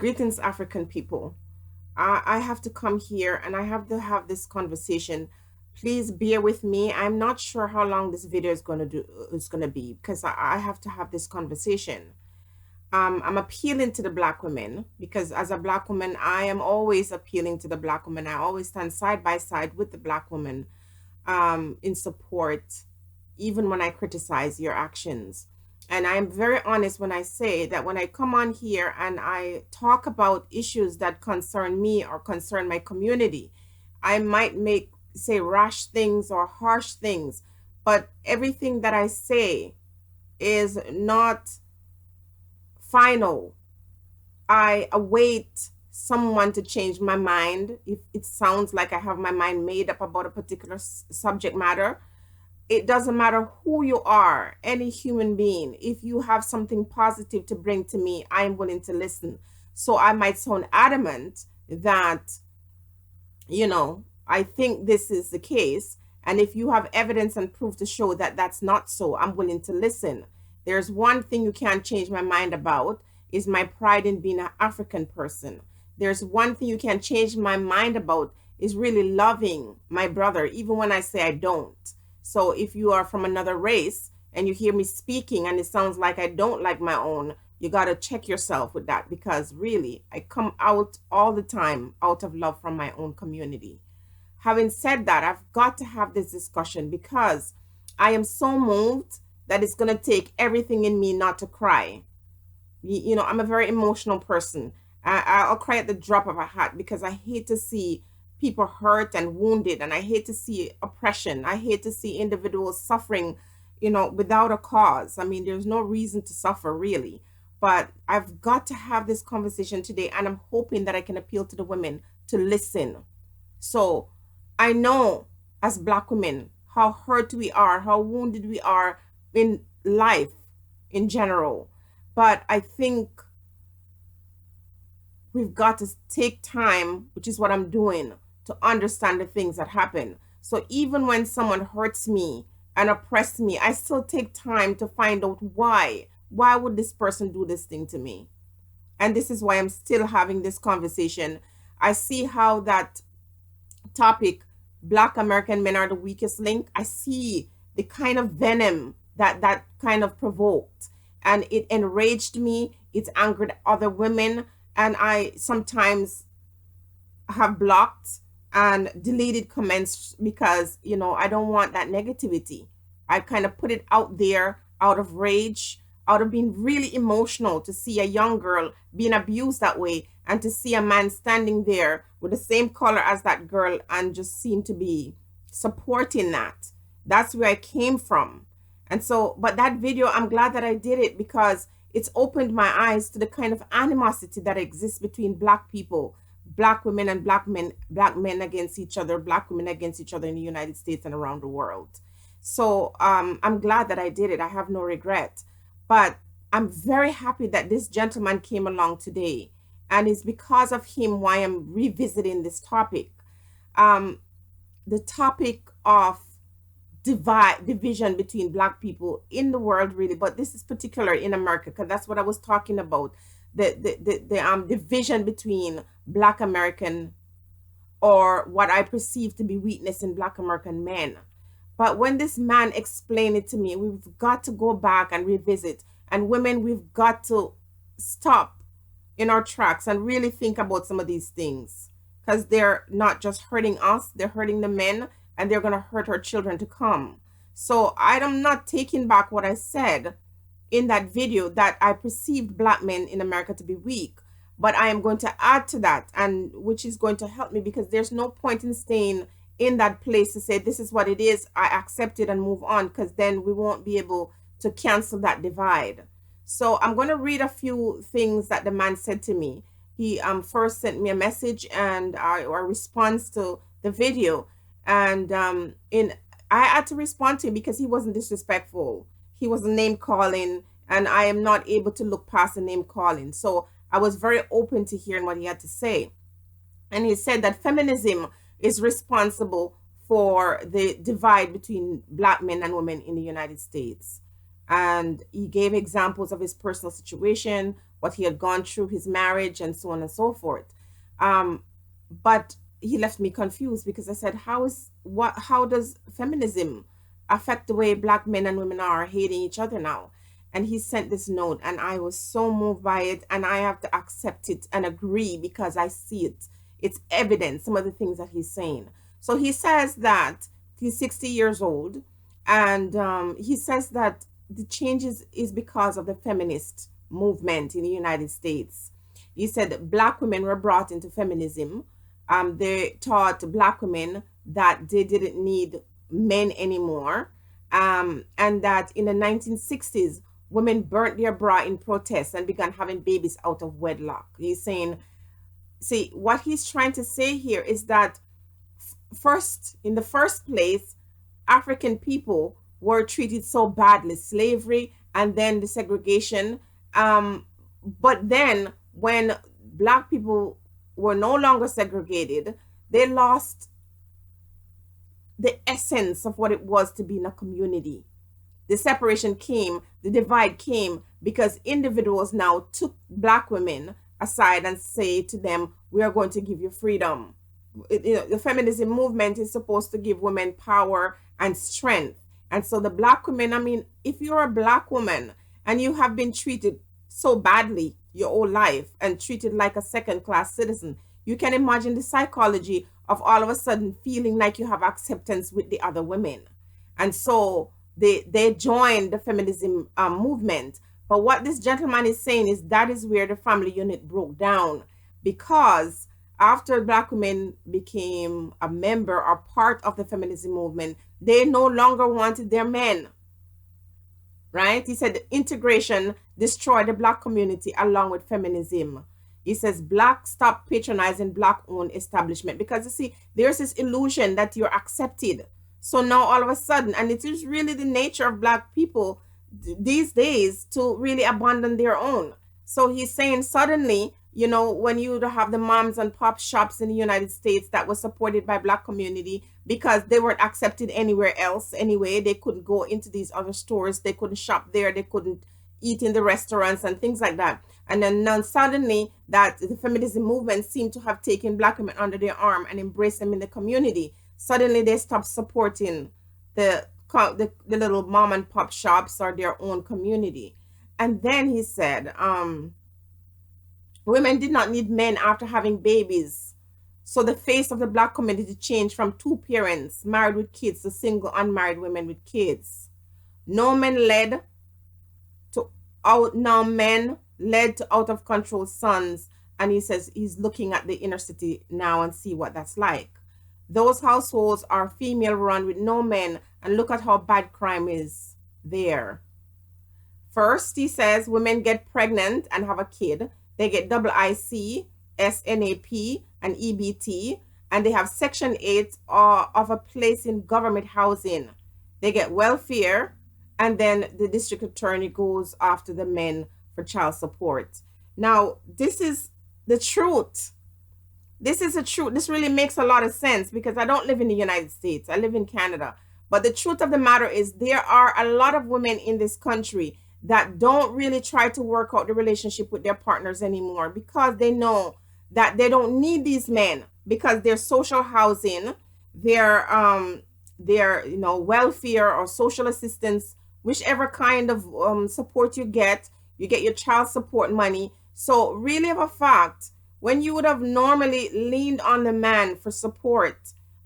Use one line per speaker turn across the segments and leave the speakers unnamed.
Greetings, African people. I have to come here and I have to have this conversation. Please bear with me. I'm not sure how long this video is going to be because I have to have this conversation. I'm appealing to the Black women because as a Black woman, I am always appealing to the Black woman. I always stand side by side with the Black woman in support, even when I criticize your actions. And I am very honest when I say that when I come on here and I talk about issues that concern me or concern my community, I might say rash things or harsh things, but everything that I say is not final. I await someone to change my mind. If it sounds like I have my mind made up about a particular subject matter, it doesn't matter who you are, any human being. If you have something positive to bring to me, I am willing to listen. So I might sound adamant that, I think this is the case. And if you have evidence and proof to show that that's not so, I'm willing to listen. There's one thing you can't change my mind about is my pride in being an African person. There's one thing you can't change my mind about is really loving my brother, even when I say I don't. So if you are from another race and you hear me speaking and it sounds like I don't like my own, you got to check yourself with that, because really I come out all the time out of love from my own community. Having said that, I've got to have this discussion because I am so moved that it's going to take everything in me not to cry. I'm a very emotional person. I'll cry at the drop of a hat because I hate to see people hurt and wounded, and I hate to see oppression. I hate to see individuals suffering, without a cause. I mean, there's no reason to suffer really. But I've got to have this conversation today, and I'm hoping that I can appeal to the women to listen. So I know as Black women how hurt we are, how wounded we are in life in general. But I think we've got to take time, which is what I'm doing, to understand the things that happen. So even when someone hurts me and oppresses me, I still take time to find out why. Why would this person do this thing to me? And this is why I'm still having this conversation. I see how that topic, Black American men are the weakest link, I see the kind of venom that kind of provoked. And it enraged me. It angered other women. And I sometimes have blocked and deleted comments because, I don't want that negativity. I kind of put it out there out of rage, out of being really emotional to see a young girl being abused that way, and to see a man standing there with the same color as that girl and just seem to be supporting that. That's where I came from. And so, but that video, I'm glad that I did it because it's opened my eyes to the kind of animosity that exists between Black people, Black women and Black men against each other, Black women against each other in the United States and around the world. So I'm glad that I did it. I have no regret. But I'm very happy that this gentleman came along today. And it's because of him why I'm revisiting this topic. The topic of division between Black people in the world, really, but this is particular in America, because that's what I was talking about. The division between Black American, or what I perceive to be weakness in Black American men. But when this man explained it to me, we've got to go back and revisit. And women, we've got to stop in our tracks and really think about some of these things, because they're not just hurting us, they're hurting the men, and they're going to hurt our children to come. So I'm not taking back what I said in that video, that I perceived Black men in America to be weak, but I am going to add to that, and which is going to help me, because there's no point in staying in that place to say this is what it is, I accept it and move on, because then we won't be able to cancel that divide. So I'm going to read a few things that the man said to me. He first sent me a message and a response to the video, and I had to respond to him because he wasn't disrespectful. He was name calling, and I am not able to look past the name calling. So I was very open to hearing what he had to say. And he said that feminism is responsible for the divide between Black men and women in the United States. And he gave examples of his personal situation, what he had gone through, his marriage, and so on and so forth. Um, but he left me confused because I said, how does feminism affect the way black men and women are hating each other now? And he sent this note, and I was so moved by it, and I have to accept it and agree because I see it. It's evident, some of the things that he's saying. So he says that he's 60 years old, and he says that the changes is because of the feminist movement in the United States. He said black women were brought into feminism. They taught black women that they didn't need men anymore, and that in the 1960s, women burnt their bra in protest and began having babies out of wedlock. He's saying, see, what he's trying to say here is that first, in the first place, African people were treated so badly, slavery and then the segregation. But then when black people were no longer segregated, they lost the essence of what it was to be in a community. The separation came, the divide came because individuals now took black women aside and say to them, we are going to give you freedom. The feminism movement is supposed to give women power and strength. And so the black women, I mean, if you're a black woman and you have been treated so badly your whole life and treated like a second class citizen, you can imagine the psychology of all of a sudden feeling like you have acceptance with the other women. And so they joined the feminism movement. But what this gentleman is saying is that is where the family unit broke down, because after black women became a member or part of the feminism movement, they no longer wanted their men. Right? He said integration destroyed the black community along with feminism. He says black stop patronizing black owned establishment because you see, there's this illusion that you're accepted. So now all of a sudden, and it is really the nature of black people these days to really abandon their own. So he's saying suddenly, you know, when you have the moms and pop shops in the United States that was supported by black community because they weren't accepted anywhere else anyway, they couldn't go into these other stores, they couldn't shop there, they couldn't eat in the restaurants and things like that. And then now suddenly that the feminism movement seemed to have taken black women under their arm and embraced them in the community. Suddenly they stopped supporting the little mom and pop shops or their own community. And then he said, women did not need men after having babies. So the face of the black community changed from two parents married with kids to single unmarried women with kids. No men led to out now men led to out of control sons. And he says he's looking at the inner city now and see what that's like. Those households are female run with no men, and look at how bad crime is there. First, he says women get pregnant and have a kid. They get double IC, SNAP, and EBT, and they have Section 8 of a place in government housing. They get welfare, and then the district attorney goes after the men for child support. Now, this is the truth. This is the truth. This really makes a lot of sense because I don't live in the United States. I live in Canada. But the truth of the matter is there are a lot of women in this country that don't really try to work out the relationship with their partners anymore because they know that they don't need these men because their social housing, their welfare or social assistance, whichever kind of support you get your child support money. So really of a fact, when you would have normally leaned on the man for support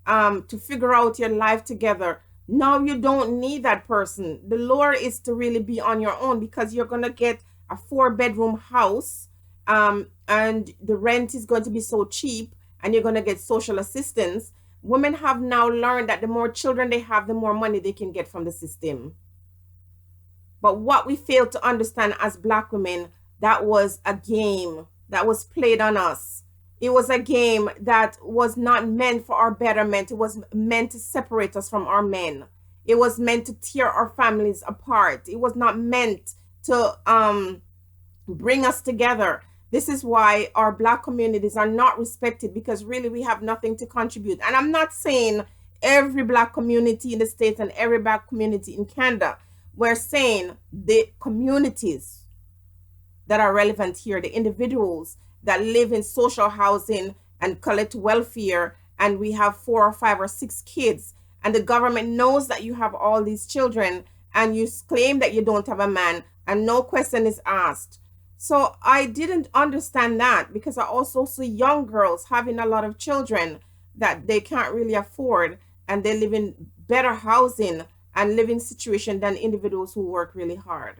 to figure out your life together, now you don't need that person. The lure is to really be on your own because you're going to get a 4-bedroom house and the rent is going to be so cheap and you're going to get social assistance. Women have now learned that the more children they have, the more money they can get from the system. But what we fail to understand as black women, that was a game that was played on us. It was a game that was not meant for our betterment. It was meant to separate us from our men. It was meant to tear our families apart. It was not meant to bring us together. This is why our black communities are not respected because really we have nothing to contribute. And I'm not saying every black community in the States and every black community in Canada. We're saying the communities that are relevant here, the individuals that live in social housing and collect welfare, and we have 4 or 5 or 6 kids, and the government knows that you have all these children, and you claim that you don't have a man, and no question is asked. So I didn't understand that, because I also see young girls having a lot of children that they can't really afford, and they live in better housing and living situation than individuals who work really hard.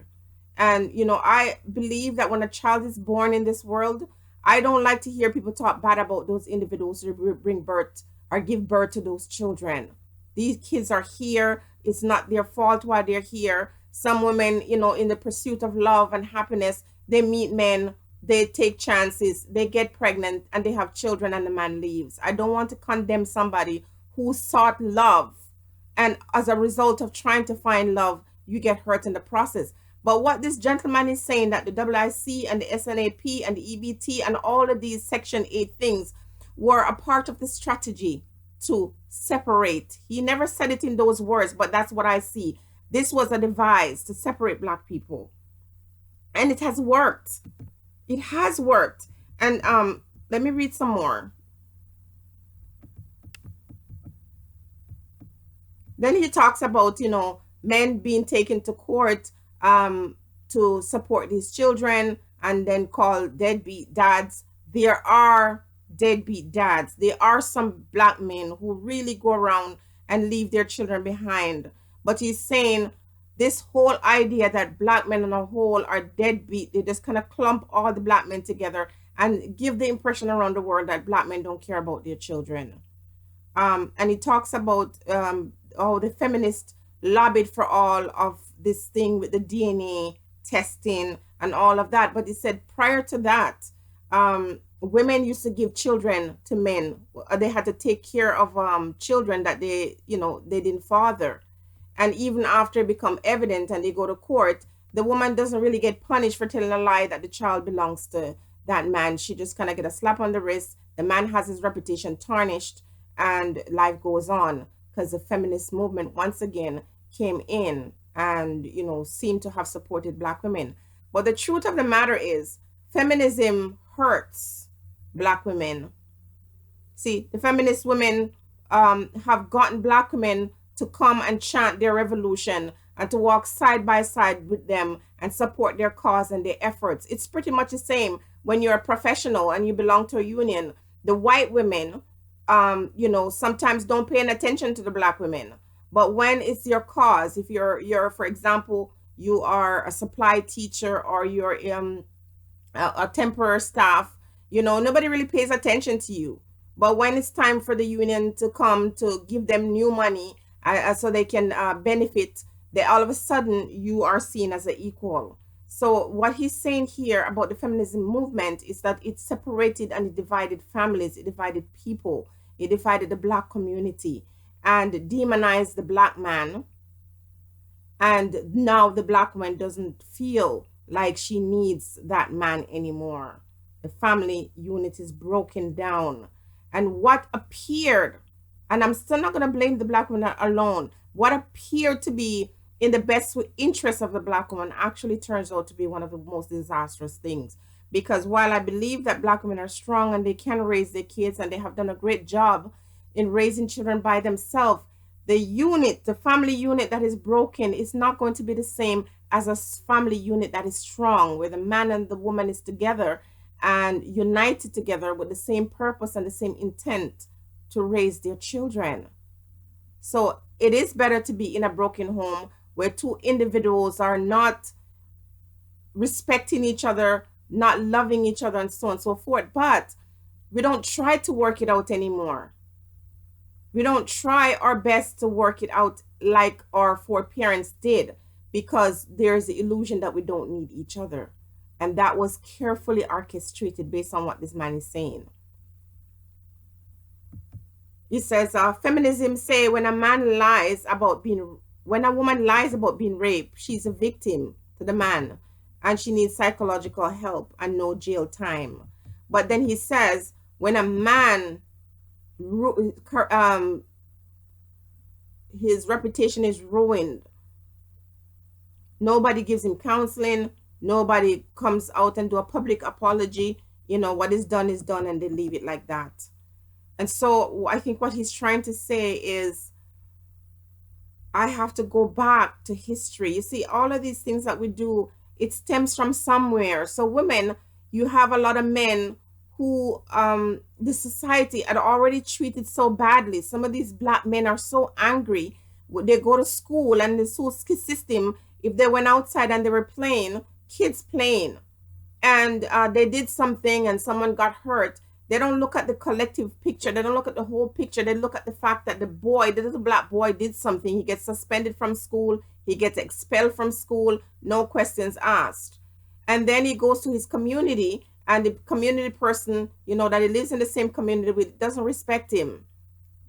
And I believe that when a child is born in this world, I don't like to hear people talk bad about those individuals who bring birth or give birth to those children. These kids are here. It's not their fault why they're here. Some women, in the pursuit of love and happiness, they meet men, they take chances, they get pregnant, and they have children, and the man leaves. I don't want to condemn somebody who sought love, and as a result of trying to find love, you get hurt in the process. But what this gentleman is saying, that the WIC and the SNAP and the EBT and all of these Section 8 things were a part of the strategy to separate. He never said it in those words, but that's what I see. This was a device to separate Black people. And it has worked. It has worked. And let me read some more. Then he talks about, men being taken to court to support these children, and then called deadbeat dads. There are deadbeat dads. There are some Black men who really go around and leave their children behind. But he's saying this whole idea that Black men on a whole are deadbeat, they just kind of clump all the Black men together and give the impression around the world that Black men don't care about their children. And he talks about the feminists lobbied for all of this thing with the DNA testing and all of that. But he said prior to that, women used to give children to men. They had to take care of children that they didn't father. And even after it become evident and they go to court, the woman doesn't really get punished for telling a lie that the child belongs to that man. She just kind of get a slap on the wrist. The man has his reputation tarnished, and life goes on, because the feminist movement once again came in and seemed to have supported Black women. But the truth of the matter is, feminism hurts Black women. See, the feminist women have gotten Black women to come and chant their revolution and to walk side by side with them and support their cause and their efforts. It's pretty much the same when you're a professional and you belong to a union. The white women, sometimes don't pay any attention to the Black women. But when it's your cause, if you're, for example, you are a supply teacher, or you're a temporary staff, nobody really pays attention to you. But when it's time for the union to come to give them new money so they can benefit, they all of a sudden you are seen as an equal. So what he's saying here about the feminism movement is that it separated and it divided families, it divided people, it divided the Black community, and demonized the Black man. And now the Black woman doesn't feel like she needs that man anymore. The family unit is broken down. And what appeared, and I'm still not going to blame the Black woman alone, what appeared to be in the best interest of the Black woman actually turns out to be one of the most disastrous things. Because while I believe that Black women are strong and they can raise their kids and they have done a great job in raising children by themselves, the family unit that is broken is not going to be the same as a family unit that is strong, where the man and the woman is together and united together with the same purpose and the same intent to raise their children. So it is better to be in a broken home where two individuals are not respecting each other, not loving each other, and so on and so forth. But we don't try to work it out anymore. We don't try our best to work it out like our foreparents did, because there's the illusion that we don't need each other. And that was carefully orchestrated based on what this man is saying. He says, feminism say when a woman lies about being raped, she's a victim to the man, and she needs psychological help and no jail time. But then he says, when a man, his reputation is ruined, nobody gives him counseling, Nobody comes out and do a public apology. What is done, and they leave it like that. And so I think what he's trying to say is, I have to go back to history. You see, all of these things that we do, it stems from somewhere. So women, you have a lot of men who the society had already treated so badly. Some of these black men are so angry. They go to school and the school system, if they went outside and they were playing, kids playing, and they did something and someone got hurt, they don't look at the collective picture. They don't look at the whole picture. They look at the fact that the little black boy did something. He gets suspended from school. He gets expelled from school. No questions asked. And then he goes to his community, and the community person, that he lives in the same community with, doesn't respect him,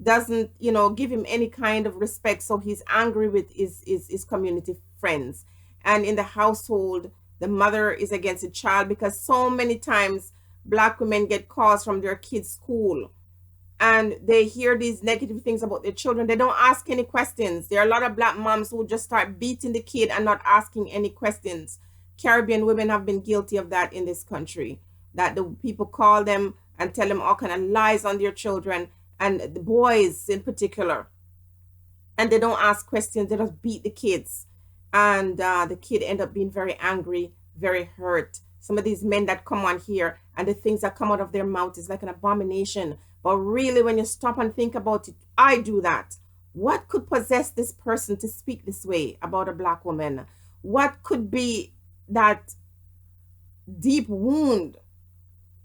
doesn't give him any kind of respect. So he's angry with his community friends. And in the household, the mother is against the child, because so many times black women get calls from their kids' school and they hear these negative things about their children. They don't ask any questions. There are a lot of black moms who just start beating the kid and not asking any questions. Caribbean women have been guilty of that in this country, that the people call them and tell them all kind of lies on their children, and the boys in particular, and they don't ask questions. They just beat the kids, and the kid end up being very angry, very hurt. Some of these men that come on here, and the things that come out of their mouth is like an abomination. But really, when you stop and think about it, I do that. What could possess this person to speak this way about a black woman? What could be that deep wound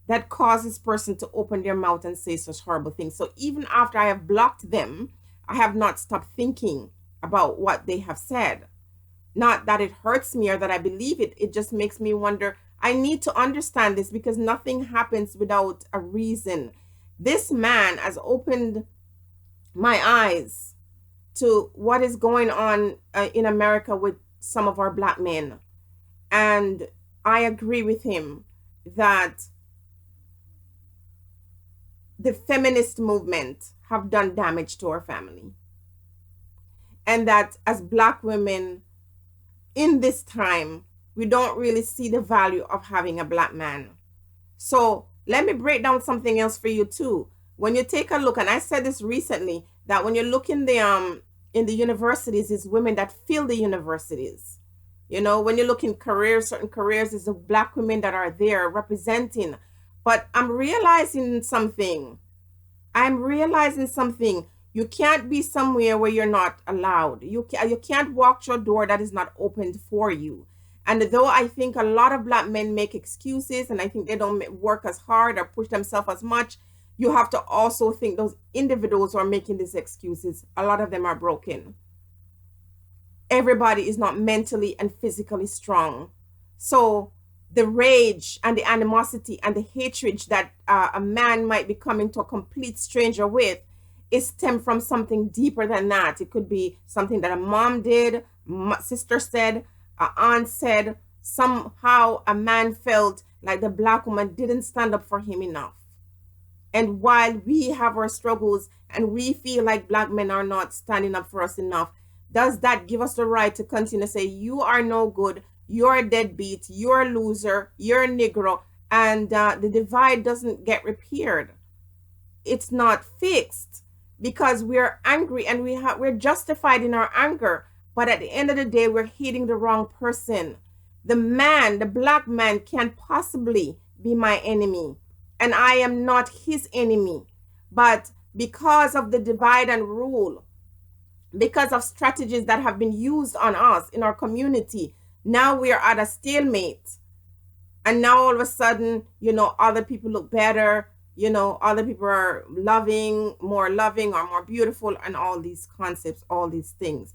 that causes person to open their mouth and say such horrible things? So even after I have blocked them, I have not stopped thinking about what they have said. Not that it hurts me or that I believe it. It just makes me wonder. I need to understand this, because nothing happens without a reason. This man has opened my eyes to what is going on in America with some of our black men. And I agree with him that the feminist movement have done damage to our family. And that as black women in this time, we don't really see the value of having a black man. So let me break down something else for you too. When you take a look, and I said this recently, that when you look in the universities, it's women that fill the universities. When you look in careers, certain careers, it's the black women that are there representing. But I'm realizing something. You can't be somewhere where you're not allowed. You can't walk through a door that is not opened for you. And though I think a lot of black men make excuses, and I think they don't work as hard or push themselves as much, you have to also think those individuals who are making these excuses, a lot of them are broken. Everybody is not mentally and physically strong. So the rage and the animosity and the hatred that a man might be coming to a complete stranger with is stemmed from something deeper than that. It could be something that a mom did, sister said, an aunt said. Somehow a man felt like the black woman didn't stand up for him enough. And while we have our struggles and we feel like black men are not standing up for us enough, does that give us the right to continue to say, you are no good, you're a deadbeat, you're a loser, you're a Negro, and the divide doesn't get repaired? It's not fixed, because we're angry and we're justified in our anger. But at the end of the day, we're hating the wrong person. The black man can't possibly be my enemy, and I am not his enemy. But because of the divide and rule, because of strategies that have been used on us in our community, now we are at a stalemate. And now all of a sudden, other people look better, other people are more loving or more beautiful, and all these concepts, all these things.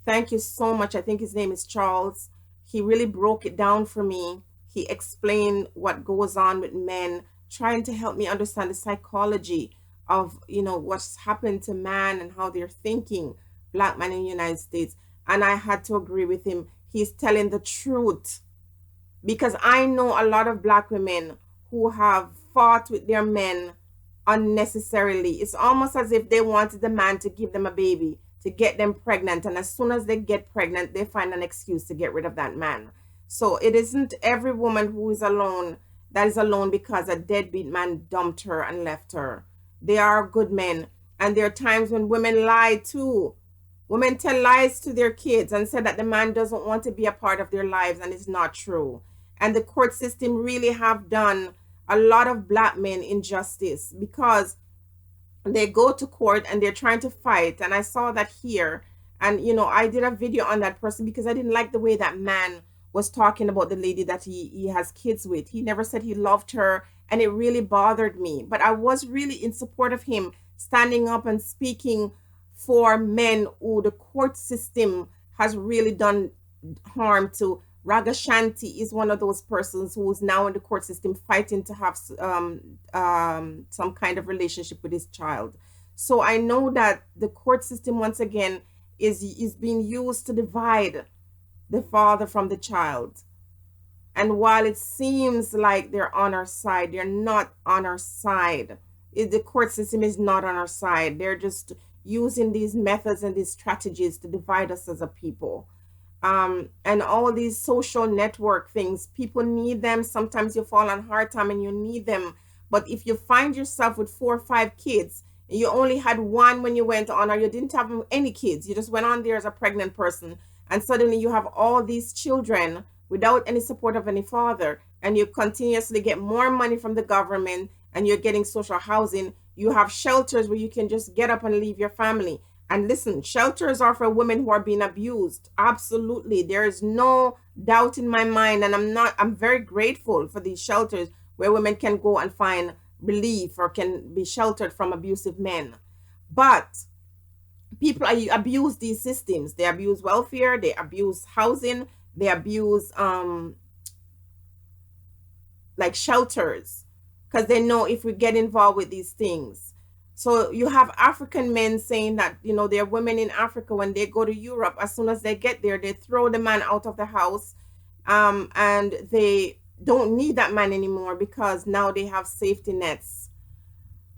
Thank you so much. I think his name is Charles. He really broke it down for me. He explained what goes on with men, trying to help me understand the psychology of, what's happened to man and how they're thinking, black men in the United States. And I had to agree with him. He's telling the truth, because I know a lot of black women who have fought with their men unnecessarily. It's almost as if they wanted the man to give them a baby, to get them pregnant. And as soon as they get pregnant, they find an excuse to get rid of that man. So it isn't every woman who is alone that is alone because a deadbeat man dumped her and left her. There are good men, and there are times when women lie too. Women tell lies to their kids and say that the man doesn't want to be a part of their lives, and it's not true. And the court system really have done a lot of black men injustice because they go to court and they're trying to fight. And I saw that here. And, I did a video on that person because I didn't like the way that man was talking about the lady that he has kids with. He never said he loved her. And it really bothered me. But I was really in support of him standing up and speaking for men who the court system has really done harm to. Ragashanti is one of those persons who is now in the court system fighting to have some kind of relationship with his child. So I know that the court system once again is being used to divide the father from the child. And while it seems like they're on our side, they're not on our side. The court system is not on our side. They're just using these methods and these strategies to divide us as a people. And all these social network things, people need them. Sometimes you fall on hard time and you need them. But if you find yourself with 4 or 5 kids, and you only had one when you went on, or you didn't have any kids, you just went on there as a pregnant person, and suddenly you have all these children without any support of any father, and you continuously get more money from the government, and you're getting social housing. You have shelters where you can just get up and leave your family. And listen, shelters are for women who are being abused. Absolutely. There is no doubt in my mind. And I'm very grateful for these shelters where women can go and find relief or can be sheltered from abusive men. But people abuse these systems. They abuse welfare, they abuse housing, they abuse like shelters because they know if we get involved with these things. So you have African men saying that, there are women in Africa when they go to Europe, as soon as they get there, they throw the man out of the house, and they don't need that man anymore because now they have safety nets.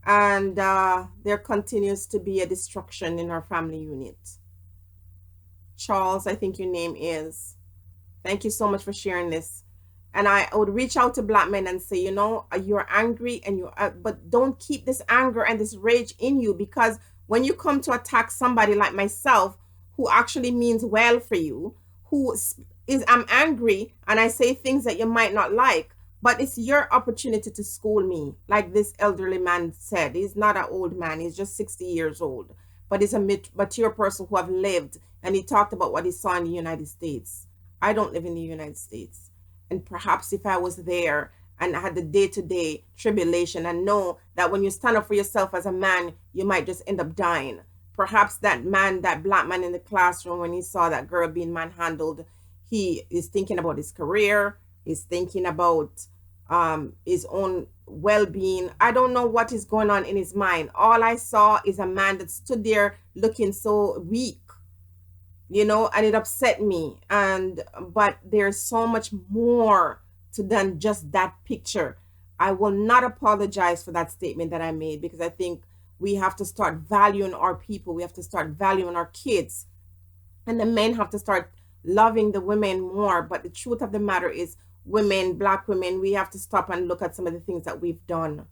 And there continues to be a destruction in our family unit. Charles, I think your name is. Thank you so much for sharing this. And I would reach out to black men and say, you're angry and but don't keep this anger and this rage in you, because when you come to attack somebody like myself, who actually means well for you, I'm angry and I say things that you might not like, but it's your opportunity to school me. Like this elderly man said, he's not an old man, he's just 60 years old, but he's a mature person who have lived, and he talked about what he saw in the United States. I don't live in the United States. And perhaps if I was there and I had the day-to-day tribulation and know that when you stand up for yourself as a man, you might just end up dying. Perhaps that man, that black man in the classroom, when he saw that girl being manhandled, he is thinking about his career, he's thinking about his own well-being. I don't know what is going on in his mind. All I saw is a man that stood there looking so weak, and it upset me. But there's so much more to than just that picture. I will not apologize for that statement that I made, because I think we have to start valuing our people. We have to start valuing our kids, and the men have to start loving the women more. But the truth of the matter is, women, black women, we have to stop and look at some of the things that we've done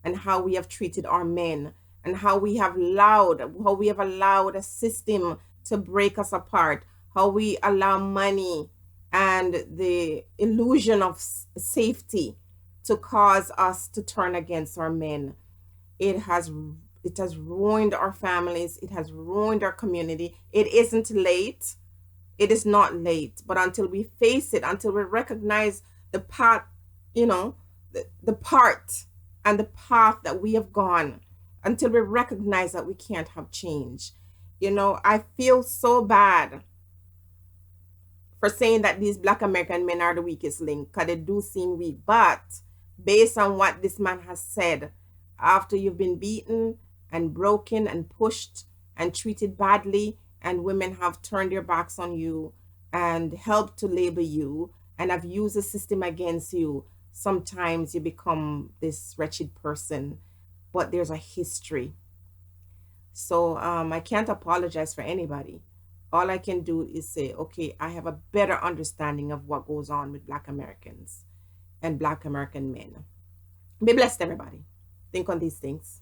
and how we have treated our men, and how we have allowed a system to break us apart, how we allow money and the illusion of safety to cause us to turn against our men. It has ruined our families, it has ruined our community. It isn't late. It is not late, but until we face it, until we recognize the path, the part and the path that we have gone, until we recognize that we can't have change. I feel so bad for saying that these black American men are the weakest link, because they do seem weak. But based on what this man has said, after you've been beaten and broken and pushed and treated badly, and women have turned their backs on you and helped to label you and have used the system against you, sometimes you become this wretched person. But there's a history. So I can't apologize for anybody. All I can do is say, okay, I have a better understanding of what goes on with Black Americans and Black American men. Be blessed, everybody. Think on these things.